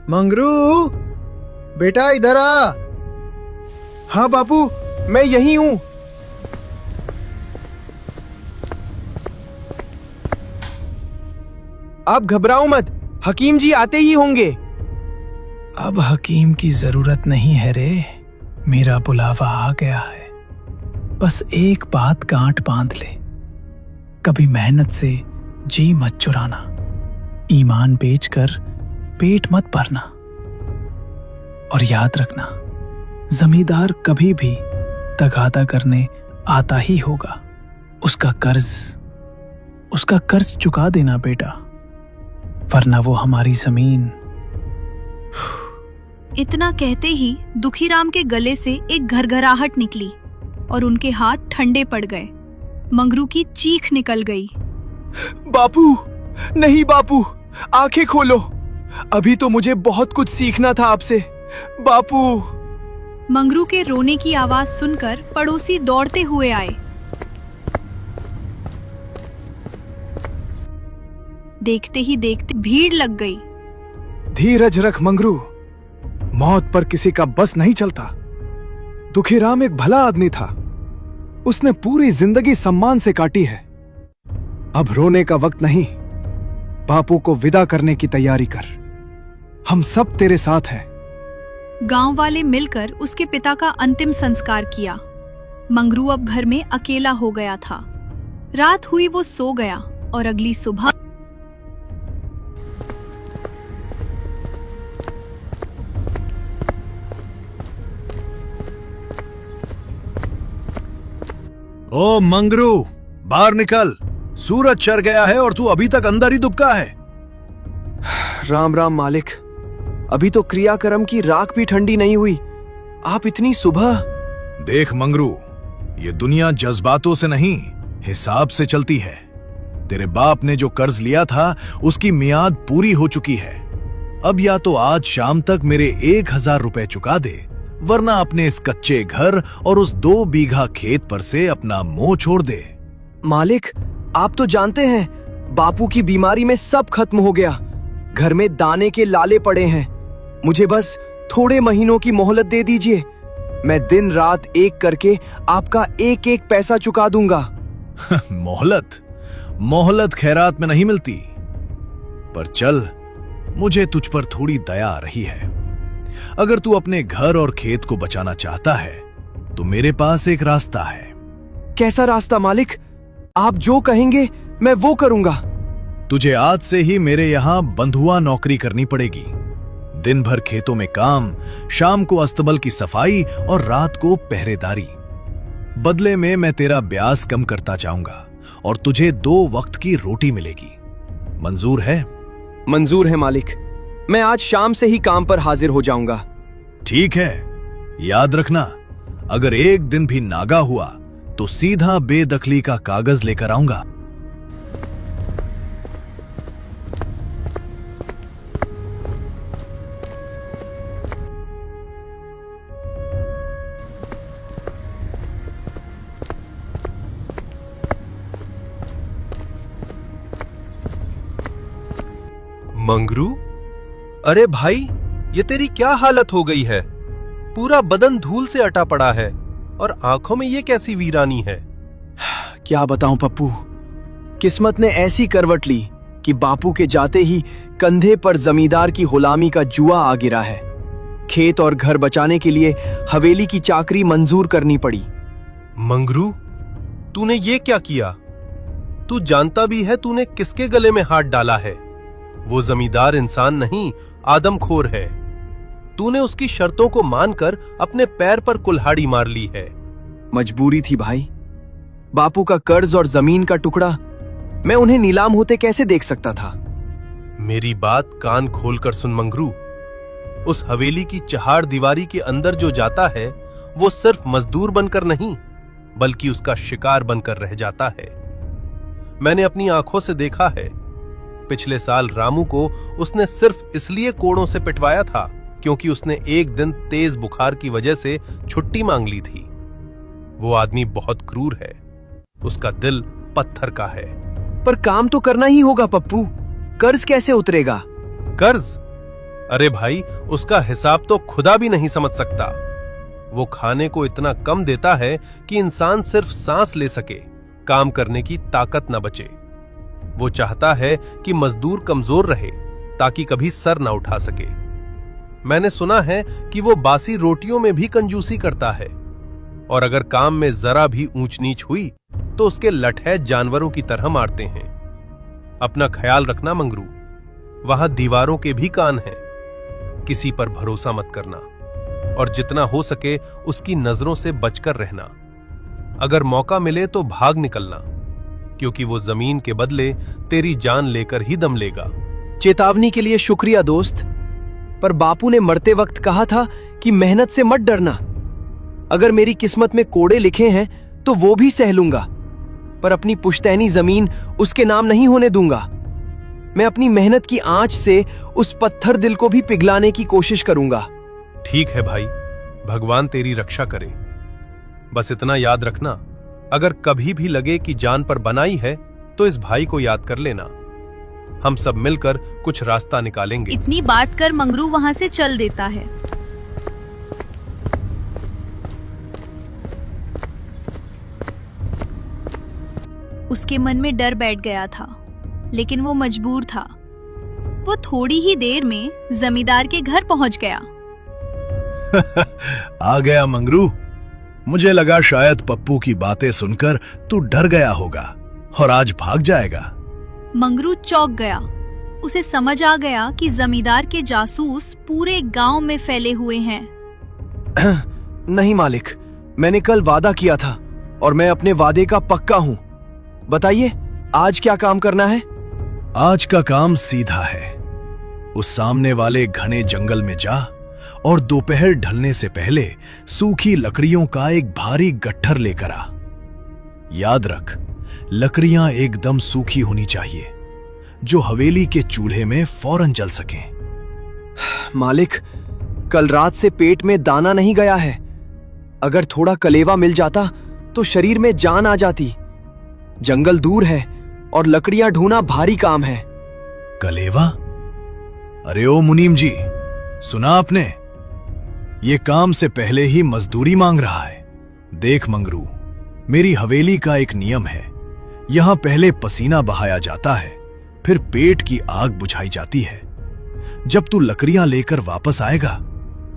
मंगरू, बेटा इधर आ। हाँ बापू, मैं यहीं हूं। आप घबराओ मत, हकीम जी आते ही होंगे। अब हकीम की जरूरत नहीं है रे, मेरा बुलावा आ गया है। बस एक बात गांठ बांध ले, कभी मेहनत से जी मत चुराना, ईमान बेचकर पेट मत भरना। और याद रखना, जमींदार कभी भी तगादा करने आता ही होगा। उसका कर्ज चुका देना बेटा, वरना वो हमारी जमीन। इतना कहते ही दुखीराम के गले से एक घरघराहट निकली और उनके हाथ ठंडे पड़ गए। मंगरू की चीख निकल गई। बापू, नहीं बापू, आंखें खोलो। अभी तो मुझे बहुत कुछ सीखना था आपसे। बापू। मंगरू के रोने की आवाज सुनकर पड़ोसी दौड़ते हुए आए। देखते ही देखते भीड़ लग गई। धीरज रख मंगरू, मौत पर किसी का बस नहीं चलता। दुखीराम एक भला आदमी था, उसने पूरी जिंदगी सम्मान से काटी है। अब रोने का वक्त नहीं, बापू को विदा करने की तैयारी कर। हम सब तेरे साथ हैं। गांव वाले मिलकर उसके पिता का अंतिम संस्कार किया। मंगरू अब घर में अकेला हो गया था। रात हुई वो सो गया और अगली सुबह ओ मंगरू, बाहर निकल। सूरज चढ़ गया है और तू अभी तक अंदर ही दुबका है। राम राम मालिक, अभी तो क्रियाक्रम की राख भी ठंडी नहीं हुई, आप इतनी सुबह। देख मंगरू, ये दुनिया जज्बातों से नहीं, हिसाब से चलती है। तेरे बाप ने जो कर्ज लिया था उसकी मियाद पूरी हो चुकी है। अब या तो आज शाम तक मेरे 1000 रुपए चुका दे, वरना अपने इस कच्चे घर और उस 2 बीघा खेत पर से अपना मोह छोड़ दे। मालिक, आप तो जानते हैं बापू की बीमारी में सब खत्म हो गया। घर में दाने के लाले पड़े हैं। मुझे बस थोड़े महीनों की मोहलत दे दीजिए, मैं दिन रात एक करके आपका एक एक पैसा चुका दूंगा। मोहलत खैरात में नहीं मिलती। पर चल, मुझे तुझ पर थोड़ी दया आ रही है। अगर तू अपने घर और खेत को बचाना चाहता है तो मेरे पास एक रास्ता है। कैसा रास्ता मालिक? आप जो कहेंगे मैं वो करूंगा। तुझे आज से ही मेरे यहां बंधुआ नौकरी करनी पड़ेगी। दिन भर खेतों में काम, शाम को अस्तबल की सफाई और रात को पहरेदारी। बदले में मैं तेरा ब्याज कम करता जाऊंगा और तुझे 2 वक्त की रोटी मिलेगी। मंजूर है? मंजूर है मालिक, मैं आज शाम से ही काम पर हाजिर हो जाऊंगा। ठीक है, याद रखना, अगर एक दिन भी नागा हुआ तो सीधा बेदखली का कागज लेकर आऊंगा। मंगरू, अरे भाई, ये तेरी क्या हालत हो गई है? पूरा बदन धूल से अटा पड़ा है और आंखों में ये कैसी वीरानी है? क्या बताऊं पप्पू, किस्मत ने ऐसी करवट ली कि बापू के जाते ही कंधे पर जमींदार की गुलामी का जुआ आ गिरा है। खेत और घर बचाने के लिए हवेली की चाकरी मंजूर करनी पड़ी। मंगरू, तूने ये क्या किया? तू जानता भी है तूने किसके गले में हाथ डाला है? वो जमींदार इंसान नहीं, आदमखोर है। तूने उसकी शर्तों को मानकर अपने पैर पर कुल्हाड़ी मार ली है। मजबूरी थी भाई, बापू का कर्ज और जमीन का टुकड़ा, मैं उन्हें नीलाम होते कैसे देख सकता था? मेरी बात कान खोलकर सुन मंगरू, उस हवेली की चहार दीवारी के अंदर जो जाता है वो सिर्फ मजदूर बनकर नहीं, बल्कि उसका शिकार बनकर रह जाता है। मैंने अपनी आंखों से देखा है। पिछले साल रामू को उसने सिर्फ इसलिए कोड़ों से पिटवाया था क्योंकि उसने एक दिन तेज बुखार की वजह से छुट्टी मांग ली थी। वो आदमी बहुत क्रूर है, उसका दिल पत्थर का है। पर काम तो करना ही होगा पप्पू, कर्ज कैसे उतरेगा? कर्ज? अरे भाई, उसका हिसाब तो खुदा भी नहीं समझ सकता। वो खाने को इतना कम देता है कि इंसान सिर्फ सांस ले सके, काम करने की ताकत न बचे। वो चाहता है कि मजदूर कमजोर रहे ताकि कभी सर ना उठा सके। मैंने सुना है कि वो बासी रोटियों में भी कंजूसी करता है, और अगर काम में जरा भी ऊंच नीच हुई तो उसके लठै जानवरों की तरह मारते हैं। अपना ख्याल रखना मंगरू, वहां दीवारों के भी कान हैं। किसी पर भरोसा मत करना, और जितना हो सके उसकी नजरों से बचकर रहना। अगर मौका मिले तो भाग निकलना, क्योंकि वो जमीन के बदले तेरी जान लेकर ही दम लेगा। चेतावनी के लिए शुक्रिया दोस्त, पर बापू ने मरते वक्त कहा था कि मेहनत से मत डरना। अगर मेरी किस्मत में कोड़े लिखे हैं तो वो भी सह लूंगा, पर अपनी पुश्तैनी जमीन उसके नाम नहीं होने दूंगा। मैं अपनी मेहनत की आंच से उस पत्थर दिल को भी पिघलाने की कोशिश करूंगा। ठीक है भाई, भगवान तेरी रक्षा करे। बस इतना याद रखना, अगर कभी भी लगे कि जान पर बनाई है तो इस भाई को याद कर लेना। हम सब मिलकर कुछ रास्ता निकालेंगे। इतनी बात कर मंगरू वहां से चल देता है। उसके मन में डर बैठ गया था, लेकिन वो मजबूर था। वो थोड़ी ही देर में जमींदार के घर पहुंच गया। आ गया मंगरू। मुझे लगा शायद पप्पू की बातें सुनकर तू डर गया होगा और आज भाग जाएगा। मंगरू चौंक गया। उसे समझ आ गया कि जमींदार के जासूस पूरे गांव में फैले हुए हैं। नहीं मालिक, मैंने कल वादा किया था और मैं अपने वादे का पक्का हूं। बताइए, आज क्या काम करना है? आज का काम सीधा है। उस सामने वाले घने जंगल में जा और दोपहर ढलने से पहले सूखी लकड़ियों का एक भारी गट्ठर लेकर आ। याद रख, लकड़ियां एकदम सूखी होनी चाहिए, जो हवेली के चूल्हे में फौरन जल सकें। मालिक, कल रात से पेट में दाना नहीं गया है। अगर थोड़ा कलेवा मिल जाता तो शरीर में जान आ जाती। जंगल दूर है और लकड़ियां ढूंढना भारी काम है। कलेवा? अरे ओ मुनीम जी, सुना आपने? ये काम से पहले ही मजदूरी मांग रहा है। देख मंगरू, मेरी हवेली का एक नियम है। यहां पहले पसीना बहाया जाता है, फिर पेट की आग बुझाई जाती है। जब तू लकड़ियां लेकर वापस आएगा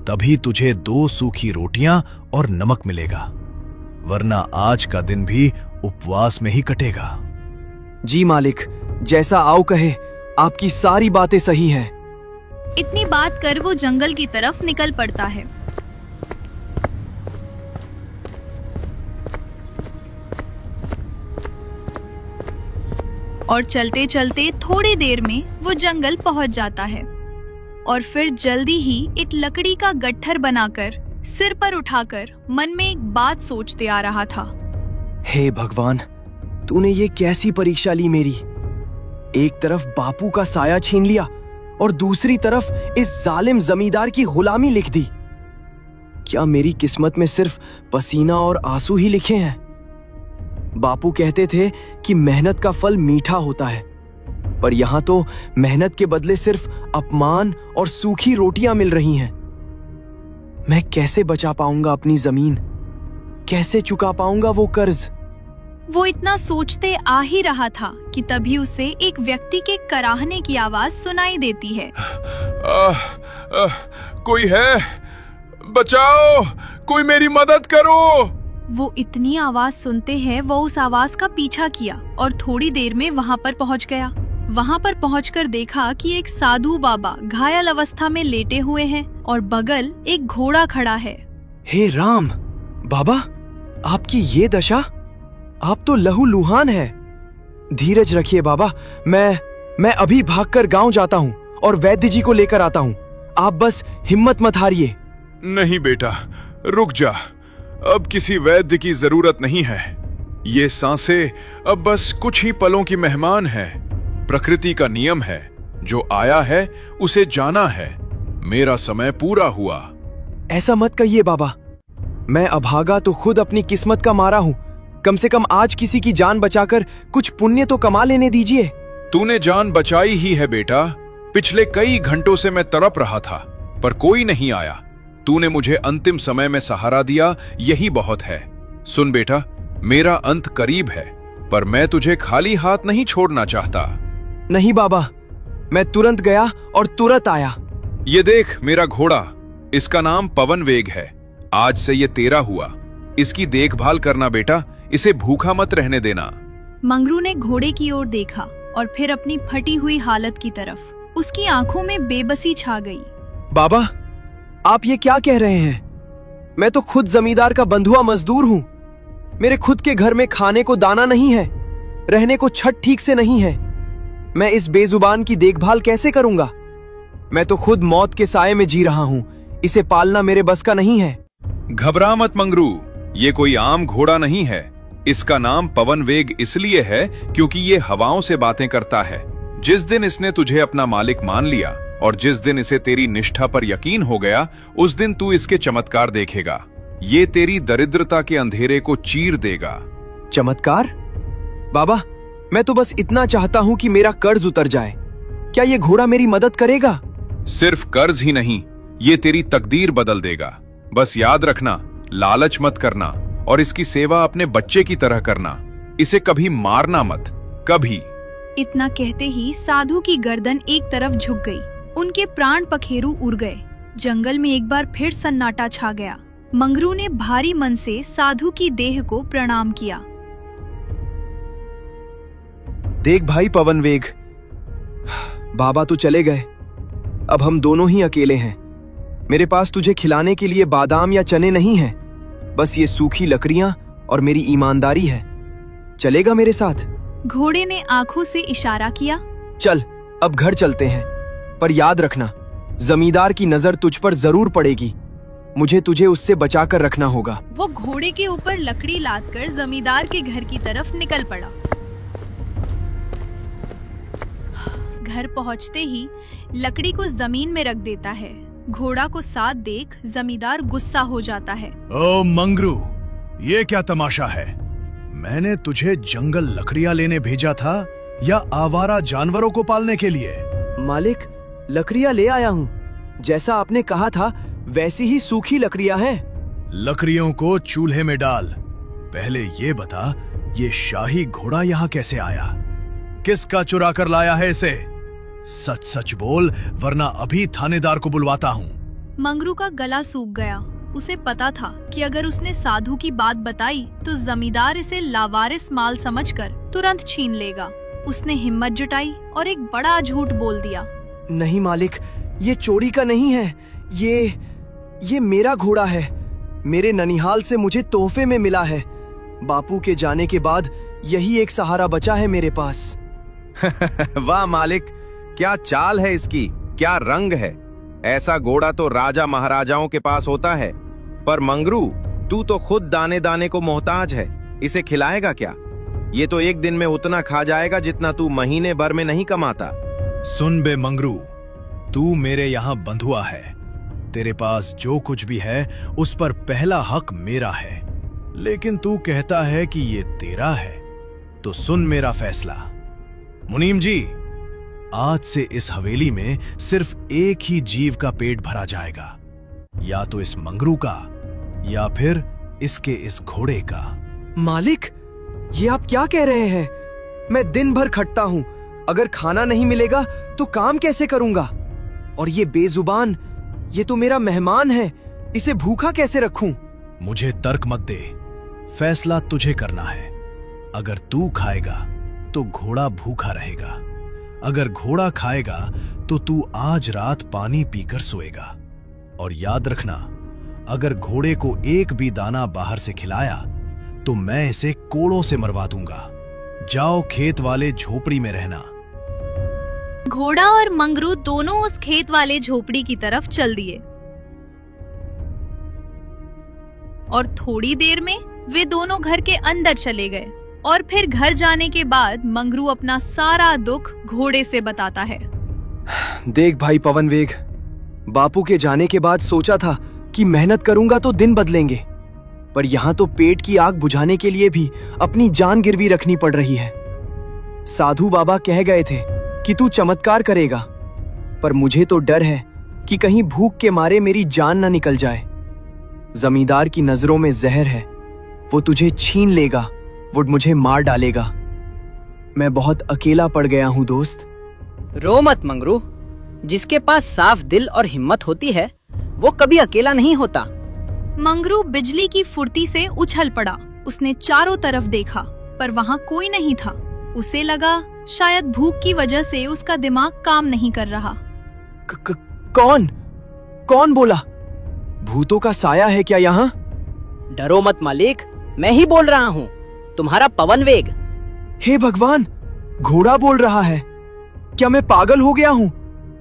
तभी तुझे 2 सूखी रोटियां और नमक मिलेगा, वरना आज का दिन भी उपवास में ही कटेगा। जी मालिक, जैसा आओ कहे, आपकी सारी बातें सही हैं। इतनी बात कर वो जंगल की तरफ निकल पड़ता है। और चलते चलते थोड़ी देर में वो जंगल पहुंच जाता है, और फिर जल्दी ही एक लकड़ी का गट्ठर बनाकर सिर पर उठाकर मन में एक बात सोचते आ रहा था। हे भगवान, तूने ये कैसी परीक्षा ली मेरी? एक तरफ बापू का साया छीन लिया और दूसरी तरफ इस जालिम जमींदार की गुलामी लिख दी। क्या मेरी किस्मत में सिर्फ पसीना और आंसू ही लिखे हैं? बापू कहते थे कि मेहनत का फल मीठा होता है, पर यहां तो मेहनत के बदले सिर्फ अपमान और सूखी रोटियां मिल रही हैं। मैं कैसे बचा पाऊंगा अपनी जमीन? कैसे चुका पाऊंगा वो कर्ज? वो इतना सोचते आ ही रहा था कि तभी उसे एक व्यक्ति के कराहने की आवाज सुनाई देती है। कोई है? बचाओ, कोई मेरी मदद करो। वो इतनी आवाज सुनते हैं वो उस आवाज का पीछा किया और थोड़ी देर में वहां पर पहुंच गया। वहां पर पहुंचकर देखा कि एक साधु बाबा घायल अवस्था में लेटे हुए हैं और बगल एक घोड़ा खड़ा है। हे राम, बाबा, आपकी ये दशा? आप तो लहूलुहान हैं। धीरज रखिए बाबा, मैं अभी भागकर गांव जाता हूं और वैद्य जी को लेकर आता हूं। आप बस हिम्मत मत हारिए। नहीं बेटा, रुक जा। अब किसी वैद्य की जरूरत नहीं है। ये सांसें अब बस कुछ ही पलों की मेहमान है। प्रकृति का नियम है, जो आया है उसे जाना है। मेरा समय पूरा हुआ। ऐसा मत कहिए बाबा। मैं अभागा तो खुद अपनी किस्मत का मारा हूं। कम से कम आज किसी की जान बचाकर कुछ पुण्य तो कमा लेने दीजिए। तूने जान बचाई ही है बेटा, पिछले कई घंटों से मैं तड़प रहा था, पर कोई नहीं आया। तूने मुझे अंतिम समय में सहारा दिया, यही बहुत है। सुन बेटा, मेरा अंत करीब है, पर मैं तुझे खाली हाथ नहीं छोड़ना चाहता। नहीं बाबा, मैं तुरंत गया और तुरंत आया। ये देख मेरा घोड़ा, इसका नाम पवन वेग है। आज से ये तेरा हुआ। इसकी देखभाल करना बेटा, इसे भूखा मत रहने देना। मंगरू ने घोड़े की ओर देखा और फिर अपनी फटी हुई हालत की तरफ। उसकी आंखों में बेबसी छा गई। बाबा, आप ये क्या कह रहे हैं? मैं तो खुद जमींदार का बंधुआ मजदूर हूं। मेरे खुद के घर में खाने को दाना नहीं है, रहने को छत ठीक से नहीं है। मैं इस बेजुबान की देखभाल कैसे करूंगा? मैं तो खुद मौत के साए में जी रहा हूं। इसे पालना मेरे बस का नहीं है। घबरा मत मंगरू, ये कोई आम घोड़ा नहीं है। इसका नाम पवन वेग इसलिए है क्योंकि ये हवाओं से बातें करता है। जिस दिन इसने तुझे अपना मालिक मान लिया और जिस दिन इसे तेरी निष्ठा पर यकीन हो गया, उस दिन तू इसके चमत्कार देखेगा। ये तेरी दरिद्रता के अंधेरे को चीर देगा। चमत्कार? बाबा, मैं तो बस इतना चाहता हूं कि मेरा कर्ज उतर जाए। क्या ये घोड़ा मेरी मदद करेगा? सिर्फ कर्ज ही नहीं, ये तेरी तकदीर बदल देगा। बस याद रखना, लालच मत करना और इसकी सेवा अपने बच्चे की तरह करना। इसे कभी मारना मत, कभी। इतना कहते ही साधु की गर्दन एक तरफ झुक गई। उनके प्राण पखेरु उड़ गए। जंगल में एक बार फिर सन्नाटा छा गया। मंगरू ने भारी मन से साधु की देह को प्रणाम किया। देख भाई पवन वेग, बाबा तो चले गए, अब हम दोनों ही अकेले हैं। मेरे पास तुझे खिलाने के लिए बादाम या चने नहीं हैं, बस ये सूखी लकड़ियां और मेरी ईमानदारी है। चलेगा मेरे साथ? घोड़े ने आंखों से इशारा किया। चल, अब घर चलते हैं, पर याद रखना, जमींदार की नजर तुझ पर जरूर पड़ेगी। मुझे तुझे उससे बचाकर रखना होगा। वो घोड़े के ऊपर लकड़ी लादकर जमींदार के घर की तरफ निकल पड़ा। घर पहुंचते ही लकड़ी को जमीन में रख देता है। घोड़ा को साथ देख जमींदार गुस्सा हो जाता है। ओ मंगरू, ये क्या तमाशा है? मैंने तुझे जंगल लकड़ियां लेने भेजा था या आवारा जानवरों को पालने के लिए? मालिक, लकड़ियां ले आया हूँ। जैसा आपने कहा था वैसी ही सूखी लकड़ियां हैं। लकड़ियों को चूल्हे में डाल। पहले ये बता, ये शाही घोड़ा यहाँ कैसे आया? किसका चुरा कर लाया है इसे? सच सच बोल, वरना अभी थानेदार को बुलवाता हूँ। मंगरू का गला सूख गया। उसे पता था कि अगर उसने साधु की बात बताई तो जमींदार इसे लावारिस माल समझकर तुरंत छीन लेगा। उसने हिम्मत जुटाई और एक बड़ा झूठ बोल दिया। नहीं मालिक, ये चोरी का नहीं है। ये मेरा घोड़ा है। मेरे ननिहाल से मुझे तोहफे में मिला है। बापू के जाने के बाद यही एक सहारा बचा है मेरे पास। वाह मालिक, क्या चाल है इसकी, क्या रंग है। ऐसा घोड़ा तो राजा महाराजाओं के पास होता है। पर मंगरू, तू तो खुद दाने दाने को मोहताज है। इसे खिलाएगा क्या? ये तो एक दिन में उतना खा जाएगा जितना तू महीने भर में नहीं कमाता। सुन बे मंगरू, तू मेरे यहाँ बंधुआ है। तेरे पास जो कुछ भी है उस पर पहला हक मेरा है। लेकिन तू कहता है कि ये तेरा है, तो सुन मेरा फैसला। मुनीम जी, आज से इस हवेली में सिर्फ एक ही जीव का पेट भरा जाएगा, या तो इस मंगरू का या फिर इसके इस घोड़े का। मालिक, ये आप क्या कह रहे हैं? मैं दिन भर खटता हूँ, अगर खाना नहीं मिलेगा तो काम कैसे करूंगा? और ये बेजुबान, ये तो मेरा मेहमान है, इसे भूखा कैसे रखूं? मुझे तर्क मत दे, फैसला तुझे करना है। अगर तू खाएगा तो घोड़ा भूखा रहेगा, अगर घोड़ा खाएगा तो तू आज रात पानी पीकर सोएगा। और याद रखना, अगर घोड़े को एक भी दाना बाहर से खिलाया तो मैं इसे कोड़ों से मरवा दूंगा। जाओ खेत वाले झोपड़ी में रहना। घोड़ा और मंगरू दोनों उस खेत वाले झोपड़ी की तरफ चल दिए और थोड़ी देर में वे दोनों घर के अंदर चले गए। और फिर घर जाने के बाद मंगरू अपना सारा दुख घोड़े से बताता है। देख भाई पवन वेग, बापू के जाने के बाद सोचा था कि मेहनत करूंगा तो दिन बदलेंगे, पर यहाँ तो पेट की आग बुझाने के लिए भी अपनी जान गिरवी रखनी पड़ रही है। साधु बाबा कह गए थे कि तू चमत्कार करेगा, पर मुझे तो डर है कि कहीं भूख के मारे मेरी जान ना निकल जाए। जमींदार की नजरों में जहर है, वो तुझे छीन लेगा, वो मुझे मार डालेगा। मैं बहुत अकेला पड़ गया हूँ दोस्त। रो मत मंगरू, जिसके पास साफ दिल और हिम्मत होती है वो कभी अकेला नहीं होता। मंगरू बिजली की फुर्ती से उछल पड़ा। उसने चारों तरफ देखा पर वहाँ कोई नहीं था। उसे लगा शायद भूख की वजह से उसका दिमाग काम नहीं कर रहा। कौन कौन बोला? भूतों का साया है क्या यहाँ? डरो मत मालिक, मैं ही बोल रहा हूँ, तुम्हारा पवन वेग। हे भगवान, घोड़ा बोल रहा है। क्या मैं पागल हो गया हूँ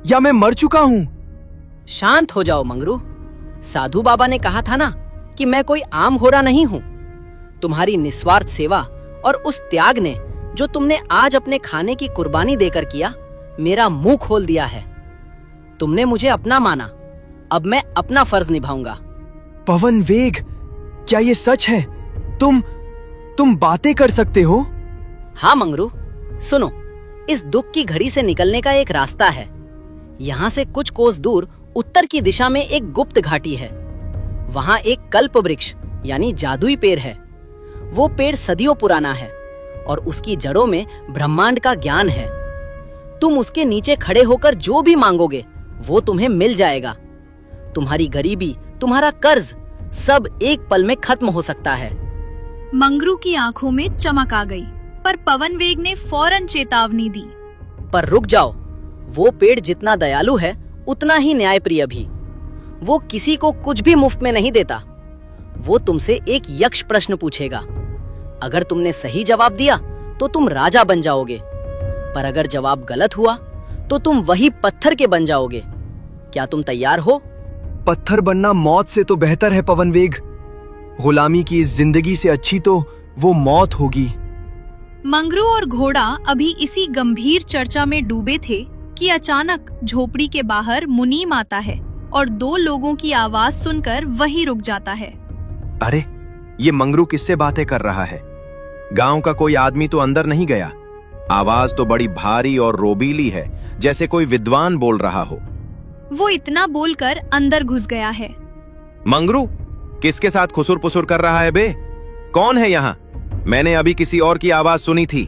या मैं मर चुका हूँ? शांत हो जाओ मंगरू, साधु बाबा ने कहा था ना कि मैं कोई आम घोड़ा नहीं हूँ। तुम्हारी निस्वार्थ सेवा और उस त्याग ने जो तुमने आज अपने खाने की कुर्बानी देकर किया, मेरा मुंह खोल दिया है। तुमने मुझे अपना माना, अब मैं अपना फर्ज निभाऊंगा। पवन वेग, क्या ये सच है? तुम बातें कर सकते हो? हाँ मंगरू, सुनो, इस दुख की घड़ी से निकलने का एक रास्ता है। यहाँ से कुछ कोस दूर उत्तर की दिशा में एक गुप्त घाटी है। वहाँ एक कल्प वृक्ष यानी जादुई पेड़ है। वो पेड़ सदियों पुराना है और उसकी जड़ों में ब्रह्मांड का ज्ञान है। तुम उसके नीचे खड़े होकर जो भी मांगोगे वो तुम्हें मिल जाएगा। तुम्हारी गरीबी, तुम्हारा कर्ज, सब एक पल में खत्म हो सकता है। मंगरू की आंखों में चमक आ गई, पर पवन वेग ने फौरन चेतावनी दी। पर रुक जाओ, वो पेड़ जितना दयालु है उतना ही न्यायप्रिय भी। वो किसी को कुछ भी मुफ्त में नहीं देता। वो तुमसे एक यक्ष प्रश्न पूछेगा। अगर तुमने सही जवाब दिया तो तुम राजा बन जाओगे, पर अगर जवाब गलत हुआ तो तुम वही पत्थर के बन जाओगे। क्या तुम तैयार हो? पत्थर बनना मौत से तो बेहतर है पवन वेग। गुलामी की इस जिंदगी से अच्छी तो वो मौत होगी। मंगरू और घोड़ा अभी इसी गंभीर चर्चा में डूबे थे कि अचानक झोपड़ी के बाहर मुनीम आता है और दो लोगों की आवाज सुनकर वही रुक जाता है। अरे, ये मंगरू किससे बातें कर रहा है? गांव का कोई आदमी तो अंदर नहीं गया? आवाज तो बड़ी भारी और रोबीली है, जैसे कोई विद्वान बोल रहा हो। वो इतना बोलकर अंदर घुस गया है। मंगरू, किसके साथ खुसुर पुसुर कर रहा है बे? कौन है यहाँ? मैंने अभी किसी और की आवाज सुनी थी।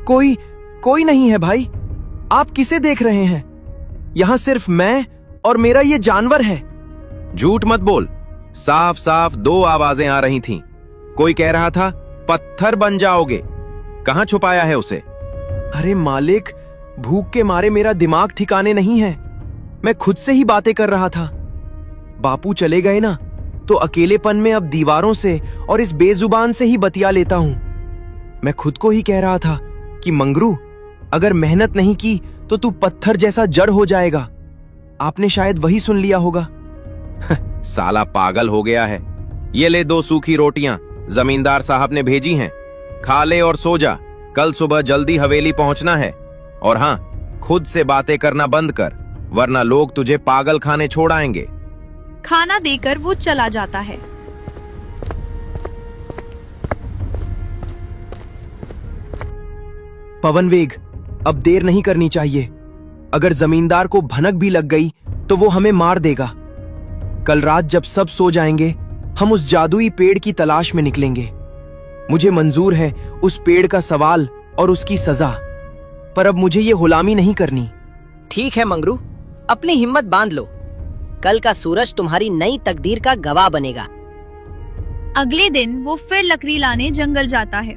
कोई नहीं है भाई। आप किसे देख रहे हैं? यहाँ सिर्फ मैं और मेरा ये जानवर है। झूठ मत बोल, साफ साफ दो आवाजें आ रही थीं। कोई कह रहा था पत्थर बन जाओगे। कहाँ छुपाया है उसे? अरे मालिक, भूख के मारे मेरा दिमाग ठिकाने नहीं है। मैं खुद से ही बातें कर रहा था। बापू चले गए ना, तो अकेलेपन में अब दीवारों से और इस बेजुबान से ही बतिया लेता हूं। मैं खुद को ही कह रहा था कि मंगरू, अगर मेहनत नहीं की तो तू पत्थर जैसा जड़ हो जाएगा। आपने शायद वही सुन लिया होगा। साला पागल हो गया है। ये ले 2 सूखी रोटियां जमींदार साहब ने भेजी हैं। खा ले और सो जा। कल सुबह जल्दी हवेली पहुंचना है। और हाँ, खुद से बातें करना बंद कर, वरना लोग तुझे पागल खाने छोड़ आएंगे। खाना देकर वो चला जाता है। पवन वेग, अब देर नहीं करनी चाहिए। अगर जमींदार को भनक भी लग गई तो वो हमें मार देगा। कल रात जब सब सो जाएंगे, हम उस जादुई पेड़ की तलाश में निकलेंगे। मुझे मंजूर है उस पेड़ का सवाल और उसकी सजा, पर अब मुझे ये गुलामी नहीं करनी। ठीक है मंगरू, अपनी हिम्मत बांध लो। कल का सूरज तुम्हारी नई तकदीर का गवाह बनेगा। अगले दिन वो फिर लकड़ी लाने जंगल जाता है,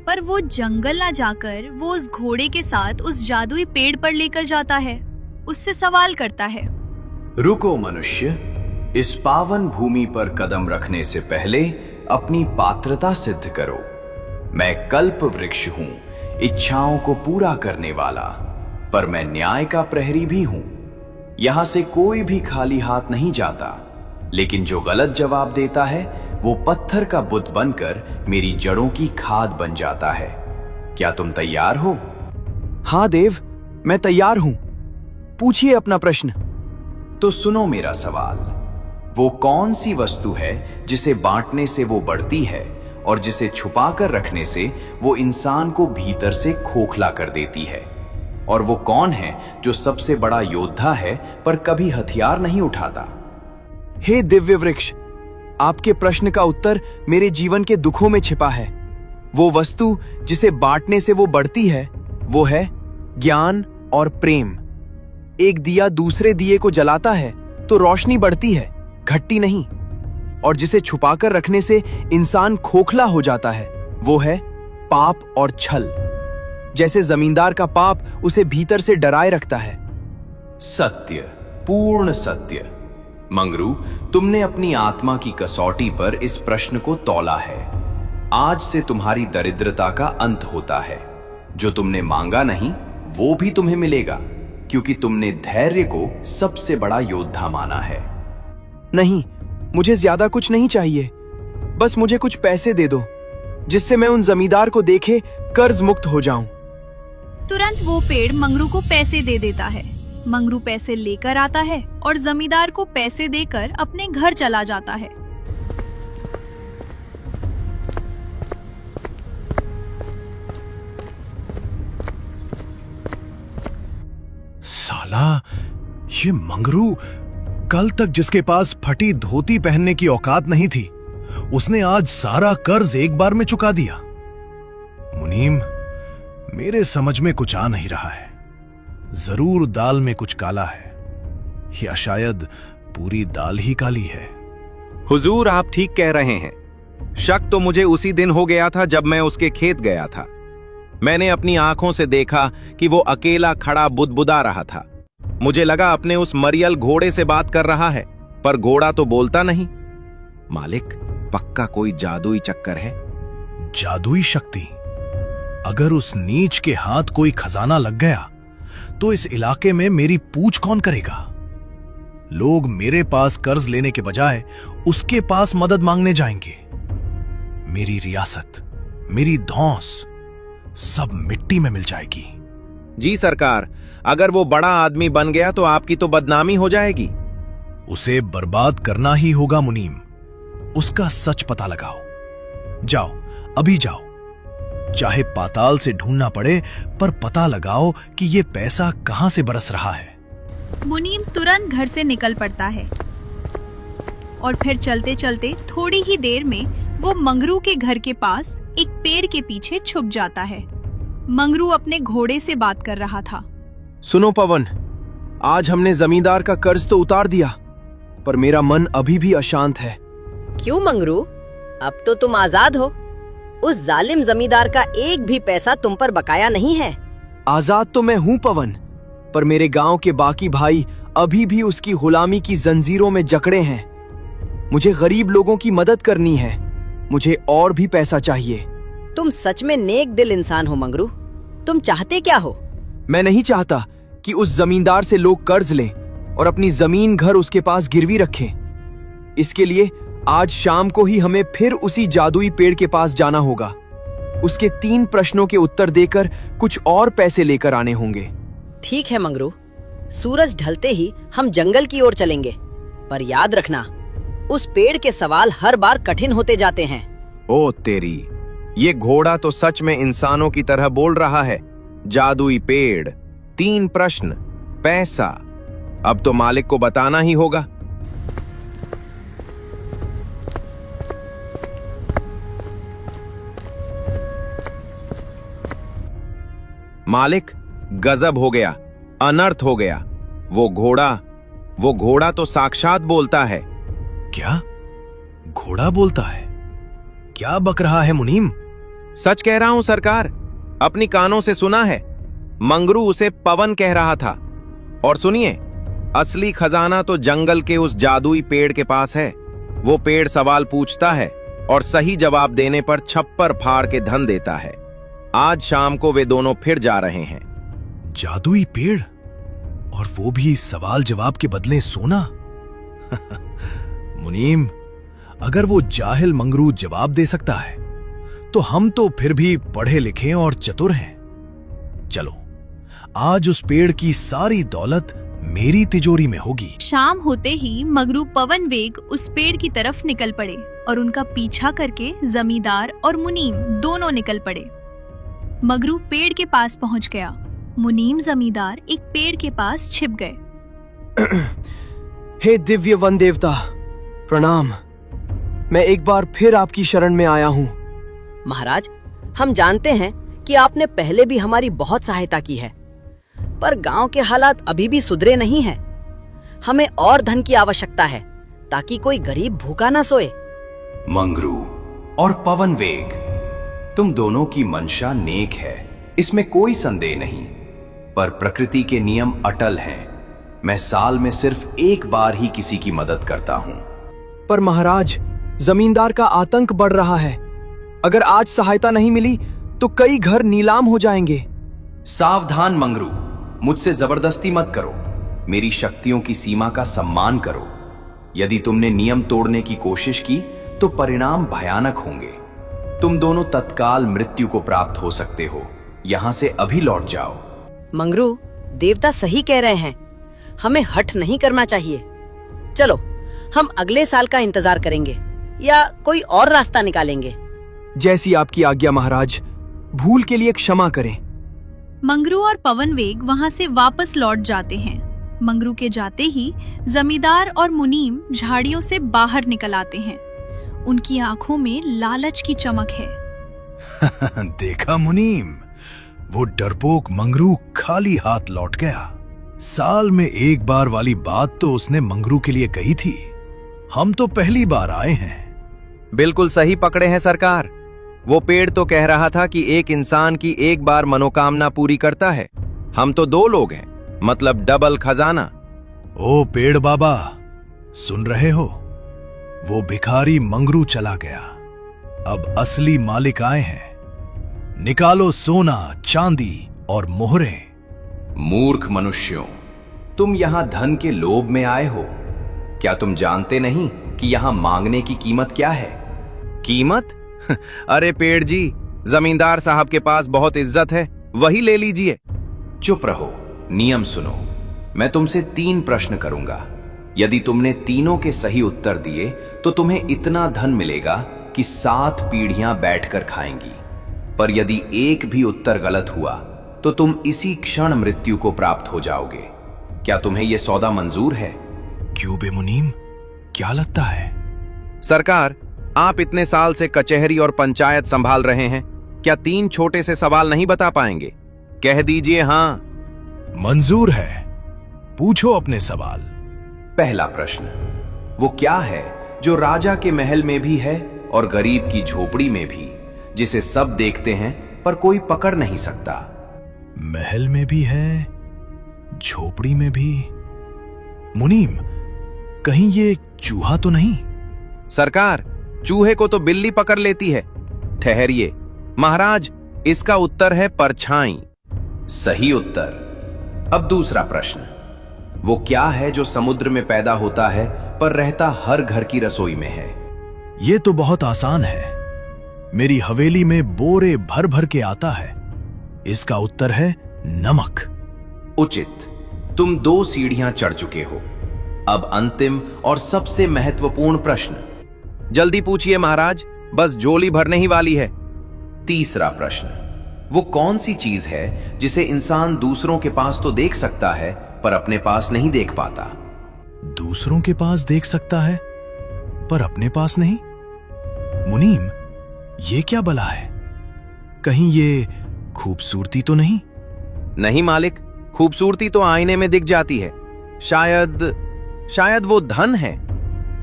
पर वो जंगल ना जाकर वो उस घोड़े के साथ उस जादुई पेड़ पर लेकर जाता है। उससे सवाल करता है, रुको मनुष्य, इस पावन भूमि पर कदम रखने से पहले अपनी पात्रता सिद्ध करो। मैं कल्प वृक्ष हूं, इच्छाओं को पूरा करने वाला, पर मैं न्याय का प्रहरी भी हूं। यहां से कोई भी खाली हाथ नहीं जाता, लेकिन जो गलत जवाब देता है वो पत्थर का बुत बनकर मेरी जड़ों की खाद बन जाता है। क्या तुम तैयार हो? हाँ देव, मैं तैयार हूं। पूछिए अपना प्रश्न। तो सुनो मेरा सवाल। वो कौन सी वस्तु है जिसे बांटने से वो बढ़ती है और जिसे छुपा कर रखने से वो इंसान को भीतर से खोखला कर देती है? और वो कौन है जो सबसे बड़ा योद्धा है पर कभी हथियार नहीं उठाता? हे दिव्य वृक्ष, आपके प्रश्न का उत्तर मेरे जीवन के दुखों में छिपा है। वो वस्तु जिसे बांटने से वो बढ़ती है, वो है ज्ञान और प्रेम। एक दिया दूसरे दिए को जलाता है तो रोशनी बढ़ती है, घटती नहीं। और जिसे छुपाकर रखने से इंसान खोखला हो जाता है, वो है पाप और छल। जैसे जमींदार का पाप उसे भीतर से डराए रखता है। सत्य, पूर्ण सत्य। मंगरू, तुमने अपनी आत्मा की कसौटी पर इस प्रश्न को तौला है। आज से तुम्हारी दरिद्रता का अंत होता है। जो तुमने मांगा नहीं वो भी तुम्हें मिलेगा, क्योंकि तुमने धैर्य को सबसे बड़ा योद्धा माना है। नहीं, मुझे ज्यादा कुछ नहीं चाहिए। बस मुझे कुछ पैसे दे दो, जिससे मैं उन जमींदार को देखे कर्ज मुक्त हो जाऊं। तुरंत वो पेड़ मंगरू को पैसे दे देता है। मंगरू पैसे लेकर आता है और जमींदार को पैसे देकर अपने घर चला जाता है। साला, ये मंगरू कल तक जिसके पास फटी धोती पहनने की औकात नहीं थी, उसने आज सारा कर्ज एक बार में चुका दिया। मुनीम, मेरे समझ में कुछ आ नहीं रहा है। जरूर दाल में कुछ काला है, या शायद पूरी दाल ही काली है। हुजूर, आप ठीक कह रहे हैं। शक तो मुझे उसी दिन हो गया था जब मैं उसके खेत गया था। मैंने अपनी आंखों से देखा कि वो अकेला खड़ा बुदबुदा रहा था। मुझे लगा अपने उस मरियल घोड़े से बात कर रहा है, पर घोड़ा तो बोलता नहीं। मालिक, पक्का कोई जादुई चक्कर है। जादुई शक्ति? अगर उस नीच के हाथ कोई खजाना लग गया तो इस इलाके में मेरी पूछ कौन करेगा? लोग मेरे पास कर्ज लेने के बजाय उसके पास मदद मांगने जाएंगे। मेरी रियासत, मेरी धौंस सब मिट्टी में मिल जाएगी। जी सरकार, अगर वो बड़ा आदमी बन गया तो आपकी तो बदनामी हो जाएगी। उसे बर्बाद करना ही होगा मुनीम। उसका सच पता लगाओ। जाओ, अभी जाओ। चाहे पाताल से ढूंढना पड़े, पर पता लगाओ कि ये पैसा कहां से बरस रहा है। मुनीम तुरंत घर से निकल पड़ता है और फिर चलते चलते थोड़ी ही देर में वो मंगरू के घर के पास एक पेड़ के पीछे छुप जाता है। मंगरू अपने घोड़े से बात कर रहा था। सुनो पवन, आज हमने जमींदार का कर्ज तो उतार दिया, पर मेरा मन अभी भी अशांत है। क्यों मंगरू? अब तो तुम आजाद हो। उस जालिम जमींदार का एक भी पैसा तुम पर बकाया नहीं है। आजाद तो मैं हूँ पवन, पर मेरे गांव के बाकी भाई अभी भी उसकी गुलामी की जंजीरों में जकड़े हैं। मुझे गरीब लोगों की मदद करनी है। मुझे और भी पैसा चाहिए। तुम सच में नेक दिल इंसान हो मंगरू। तुम चाहते क्या हो? मैं नहीं चाहता कि उस जमींदार से लोग कर्ज लें और अपनी जमीन घर उसके पास गिरवी रखें। इसके लिए आज शाम को ही हमें फिर उसी जादुई पेड़ के पास जाना होगा। उसके 3 प्रश्नों के उत्तर देकर कुछ और पैसे लेकर आने होंगे। ठीक है मंगरू, सूरज ढलते ही हम जंगल की ओर चलेंगे। पर याद रखना, उस पेड़ के सवाल हर बार कठिन होते जाते हैं। ओ तेरी, ये घोड़ा तो सच में इंसानों की तरह बोल रहा है। जादुई पेड़, 3 प्रश्न, पैसा। अब तो मालिक को बताना ही होगा। मालिक, गजब हो गया, अनर्थ हो गया। वो घोड़ा तो साक्षात बोलता है। क्या? घोड़ा बोलता है? क्या बक रहा है मुनीम? सच कह रहा हूं सरकार, अपनी कानों से सुना है। मंगरू उसे पवन कह रहा था। और सुनिए, असली खजाना तो जंगल के उस जादुई पेड़ के पास है। वो पेड़ सवाल पूछता है और सही जवाब देने पर छप्पर फाड़ के धन देता है। आज शाम को वे दोनों फिर जा रहे हैं। जादुई पेड़, और वो भी सवाल जवाब के बदले सोना? मुनीम, अगर वो जाहिल मंगरू जवाब दे सकता है तो हम तो फिर भी पढ़े लिखे और चतुर हैं। चलो, आज उस पेड़ की सारी दौलत मेरी तिजोरी में होगी। शाम होते ही मंगरू पवन वेग उस पेड़ की तरफ निकल पड़े और उनका पीछा करके जमींदार और मुनीम दोनों निकल पड़े। मंगरू पेड़ के पास पहुंच गया मुनीम जमींदार एक पेड़ के पास छिप गए। हे दिव्य वन देवता, प्रणाम। मैं एक बार फिर आपकी शरण में आया हूँ। महाराज, हम जानते हैं कि आपने पहले भी हमारी बहुत सहायता की है, पर गांव के हालात अभी भी सुधरे नहीं हैं। हमें और धन की आवश्यकता है ताकि कोई गरीब भूखा ना सोए। मंगरू और पवन वेग, तुम दोनों की मंशा नेक है, इसमें कोई संदेह नहीं, पर प्रकृति के नियम अटल हैं। मैं साल में सिर्फ एक बार ही किसी की मदद करता हूं। पर महाराज, जमींदार का आतंक बढ़ रहा है। अगर आज सहायता नहीं मिली तो कई घर नीलाम हो जाएंगे। सावधान मंगरू, मुझसे जबरदस्ती मत करो। मेरी शक्तियों की सीमा का सम्मान करो। यदि तुमने नियम तोड़ने की कोशिश की तो परिणाम भयानक होंगे। तुम दोनों तत्काल मृत्यु को प्राप्त हो सकते हो। यहां से अभी लौट जाओ। मंगरू, देवता सही कह रहे हैं, हमें हठ नहीं करना चाहिए। चलो, हम अगले साल का इंतजार करेंगे या कोई और रास्ता निकालेंगे। जैसी आपकी आज्ञा महाराज। भूल के लिए क्षमा करें। मंगरू और पवन वेग वहां से वापस लौट जाते हैं। मंगरू के जाते ही जमींदार और मुनीम झाड़ियों से बाहर निकल आते हैं। उनकी आंखों में लालच की चमक है। देखा मुनीम, वो डरपोक मंगरू खाली हाथ लौट गया। साल में एक बार वाली बात तो उसने मंगरू के लिए कही थी। हम तो पहली बार आए हैं। बिल्कुल सही पकड़े हैं सरकार। वो पेड़ तो कह रहा था कि एक इंसान की एक बार मनोकामना पूरी करता है। हम तो 2 लोग हैं, मतलब डबल खजाना। ओ पेड़ बाबा, सुन रहे हो? वो भिखारी मंगरू चला गया। अब असली मालिक आए हैं। निकालो सोना, चांदी और मोहरें। मूर्ख मनुष्यों, तुम यहां धन के लोभ में आए हो। क्या तुम जानते नहीं कि यहां मांगने की कीमत क्या है? कीमत? अरे पेड़ जी, जमींदार साहब के पास बहुत इज्जत है, वही ले लीजिए। चुप रहो, नियम सुनो। मैं तुमसे 3 प्रश्न करूंगा। यदि तुमने तीनों के सही उत्तर दिए तो तुम्हें इतना धन मिलेगा कि 7 पीढ़ियां बैठकर खाएंगी। पर यदि एक भी उत्तर गलत हुआ तो तुम इसी क्षण मृत्यु को प्राप्त हो जाओगे। क्या तुम्हें यह सौदा मंजूर है? क्यों बे मुनीम, क्या लगता है? सरकार, आप इतने साल से कचहरी और पंचायत संभाल रहे हैं, क्या 3 छोटे से सवाल नहीं बता पाएंगे? कह दीजिए हाँ। मंजूर है, पूछो अपने सवाल। पहला प्रश्न, वो क्या है जो राजा के महल में भी है और गरीब की झोपड़ी में भी, जिसे सब देखते हैं पर कोई पकड़ नहीं सकता? महल में भी है, झोपड़ी में भी। मुनीम, कहीं ये चूहा तो नहीं? सरकार, चूहे को तो बिल्ली पकड़ लेती है। ठहरिए महाराज, इसका उत्तर है परछाई। सही उत्तर। अब दूसरा प्रश्न, वो क्या है जो समुद्र में पैदा होता है पर रहता हर घर की रसोई में है? ये तो बहुत आसान है। मेरी हवेली में बोरे भर भर के आता है। इसका उत्तर है नमक। उचित। तुम 2 सीढ़ियां चढ़ चुके हो। अब अंतिम और सबसे महत्वपूर्ण प्रश्न। जल्दी पूछिए महाराज, बस झोली भरने ही वाली है। तीसरा प्रश्न, वो कौन सी चीज है जिसे इंसान दूसरों के पास तो देख सकता है पर अपने पास नहीं देख पाता? दूसरों के पास देख सकता है पर अपने पास नहीं? मुनीम, ये क्या बला है? कहीं ये खूबसूरती तो नहीं? नहीं मालिक, खूबसूरती तो आईने में दिख जाती है। शायद वो धन है।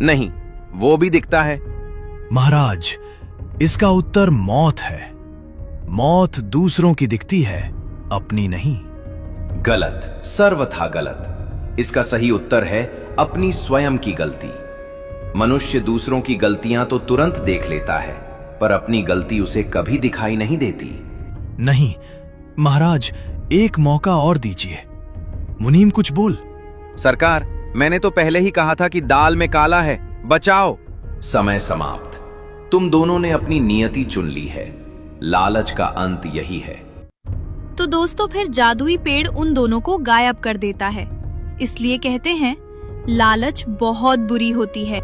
नहीं, वो भी दिखता है। महाराज, इसका उत्तर मौत है। मौत दूसरों की दिखती है, अपनी नहीं। गलत, सर्वथा गलत। इसका सही उत्तर है अपनी स्वयं की गलती। मनुष्य दूसरों की गलतियां तो तुरंत देख लेता है, पर अपनी गलती उसे कभी दिखाई नहीं देती। नहीं महाराज, एक मौका और दीजिए। मुनीम कुछ बोल। सरकार, मैंने तो पहले ही कहा था कि दाल में काला है, बचाओ। समय समाप्त। तुम दोनों ने अपनी नियति चुन ली है। लालच का अंत यही है। तो दोस्तों, फिर जादुई पेड़ उन दोनों को गायब कर देता है। इसलिए कहते हैं, लालच बहुत बुरी होती है।